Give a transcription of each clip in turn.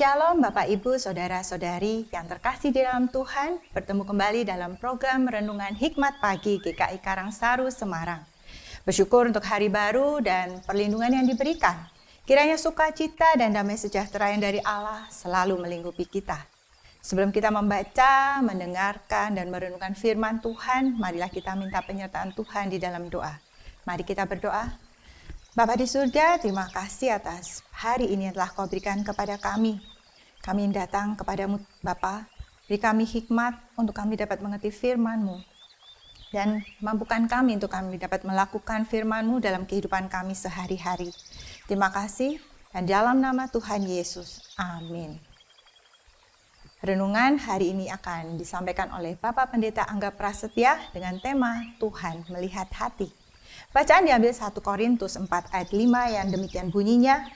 Shalom Bapak Ibu Saudara-saudari yang terkasih di dalam Tuhan, bertemu kembali dalam program Renungan Hikmat Pagi GKI Karangsaru Semarang. Bersyukur untuk hari baru dan perlindungan yang diberikan. Kiranya sukacita dan damai sejahtera yang dari Allah selalu melingkupi kita. Sebelum kita membaca, mendengarkan, dan merenungkan firman Tuhan, marilah kita minta penyertaan Tuhan di dalam doa. Mari kita berdoa. Bapa di surga, terima kasih atas hari ini yang telah Kau berikan kepada kami. Kami datang kepadamu Bapa, beri kami hikmat untuk kami dapat mengerti firman-Mu. Dan mampukan kami untuk kami dapat melakukan firman-Mu dalam kehidupan kami sehari-hari. Terima kasih, dan dalam nama Tuhan Yesus, amin. Renungan hari ini akan disampaikan oleh Bapak Pendeta Angga Prasetya dengan tema Tuhan melihat hati. Bacaan diambil 1 Korintus 4 ayat 5 yang demikian bunyinya,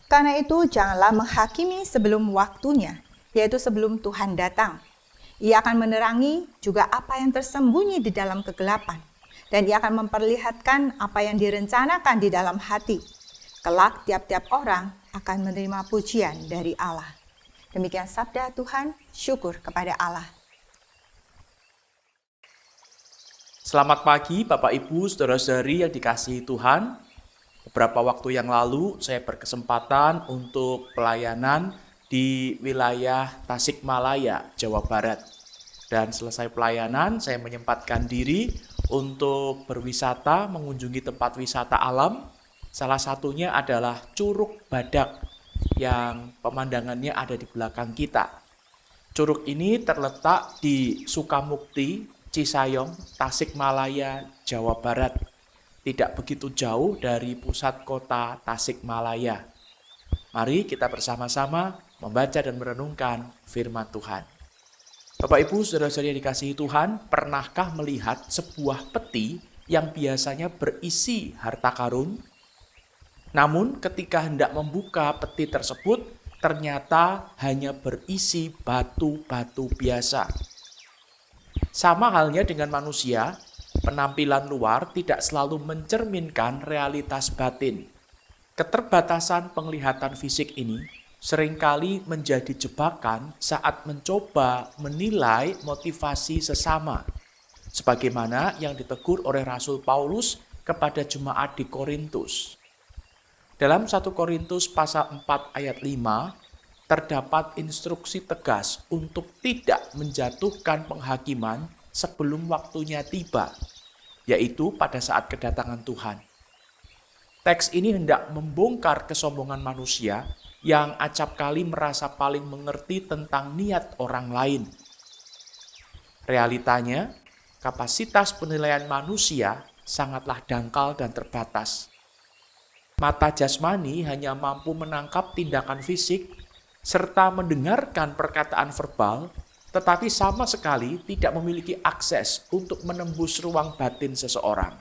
"Karena itu janganlah menghakimi sebelum waktunya, yaitu sebelum Tuhan datang. Ia akan menerangi juga apa yang tersembunyi di dalam kegelapan, dan ia akan memperlihatkan apa yang direncanakan di dalam hati. Kelak tiap-tiap orang akan menerima pujian dari Allah." Demikian sabda Tuhan, syukur kepada Allah. Selamat pagi Bapak Ibu, Saudara-saudari yang dikasihi Tuhan. Beberapa waktu yang lalu saya berkesempatan untuk pelayanan di wilayah Tasikmalaya, Jawa Barat. Dan selesai pelayanan saya menyempatkan diri untuk berwisata, mengunjungi tempat wisata alam. Salah satunya adalah Curug Badak yang pemandangannya ada di belakang kita. Curug ini terletak di Sukamukti, Cisayong, Tasikmalaya, Jawa Barat. Tidak begitu jauh dari pusat kota Tasikmalaya. Mari kita bersama-sama membaca dan merenungkan firman Tuhan. Bapak Ibu, saudara-saudari yang dikasihi Tuhan, pernahkah melihat sebuah peti yang biasanya berisi harta karun? Namun ketika hendak membuka peti tersebut, ternyata hanya berisi batu-batu biasa. Sama halnya dengan manusia, penampilan luar tidak selalu mencerminkan realitas batin. Keterbatasan penglihatan fisik ini seringkali menjadi jebakan saat mencoba menilai motivasi sesama, sebagaimana yang ditegur oleh Rasul Paulus kepada jemaat di Korintus. Dalam 1 Korintus pasal 4 ayat 5, terdapat instruksi tegas untuk tidak menjatuhkan penghakiman sebelum waktunya tiba, yaitu pada saat kedatangan Tuhan. Teks ini hendak membongkar kesombongan manusia yang acap kali merasa paling mengerti tentang niat orang lain. Realitanya, kapasitas penilaian manusia sangatlah dangkal dan terbatas. Mata jasmani hanya mampu menangkap tindakan fisik serta mendengarkan perkataan verbal, tetapi sama sekali tidak memiliki akses untuk menembus ruang batin seseorang.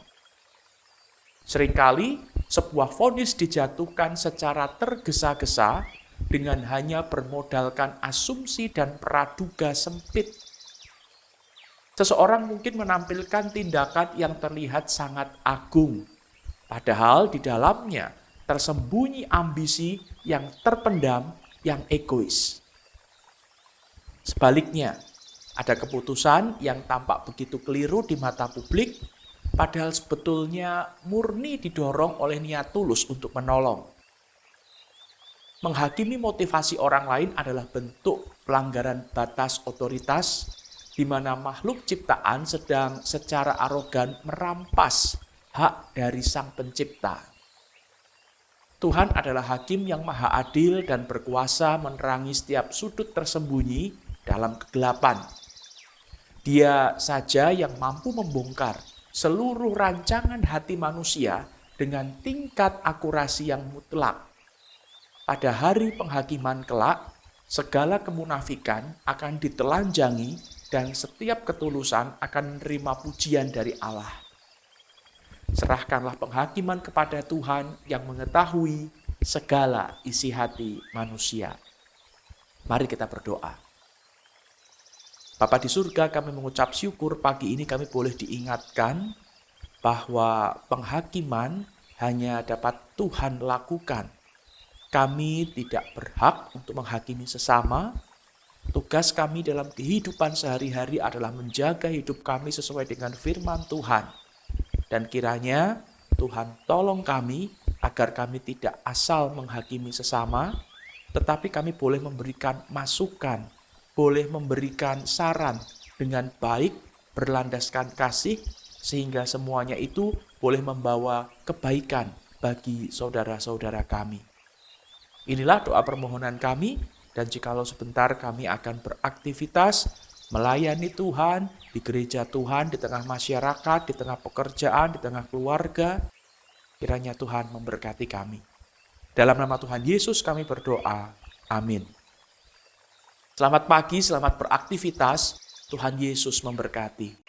Seringkali, sebuah vonis dijatuhkan secara tergesa-gesa dengan hanya bermodalkan asumsi dan praduga sempit. Seseorang mungkin menampilkan tindakan yang terlihat sangat agung, padahal di dalamnya tersembunyi ambisi yang terpendam, yang egois. Sebaliknya, ada keputusan yang tampak begitu keliru di mata publik, padahal sebetulnya murni didorong oleh niat tulus untuk menolong. Menghakimi motivasi orang lain adalah bentuk pelanggaran batas otoritas, di mana makhluk ciptaan sedang secara arogan merampas hak dari Sang Pencipta. Tuhan adalah hakim yang maha adil dan berkuasa menerangi setiap sudut tersembunyi dalam kegelapan. Dia saja yang mampu membongkar seluruh rancangan hati manusia dengan tingkat akurasi yang mutlak. Pada hari penghakiman kelak, segala kemunafikan akan ditelanjangi dan setiap ketulusan akan menerima pujian dari Allah. Serahkanlah penghakiman kepada Tuhan yang mengetahui segala isi hati manusia. Mari kita berdoa. Bapa di surga, kami mengucap syukur pagi ini kami boleh diingatkan bahwa penghakiman hanya dapat Tuhan lakukan. Kami tidak berhak untuk menghakimi sesama. Tugas kami dalam kehidupan sehari-hari adalah menjaga hidup kami sesuai dengan firman Tuhan. Dan kiranya Tuhan tolong kami agar kami tidak asal menghakimi sesama, tetapi kami boleh memberikan masukan, boleh memberikan saran dengan baik, berlandaskan kasih, sehingga semuanya itu boleh membawa kebaikan bagi saudara-saudara kami. Inilah doa permohonan kami, dan jikalau sebentar kami akan beraktivitas melayani Tuhan di gereja Tuhan, di tengah masyarakat, di tengah pekerjaan, di tengah keluarga. Kiranya Tuhan memberkati kami. Dalam nama Tuhan Yesus kami berdoa. Amin. Selamat pagi, selamat beraktivitas. Tuhan Yesus memberkati.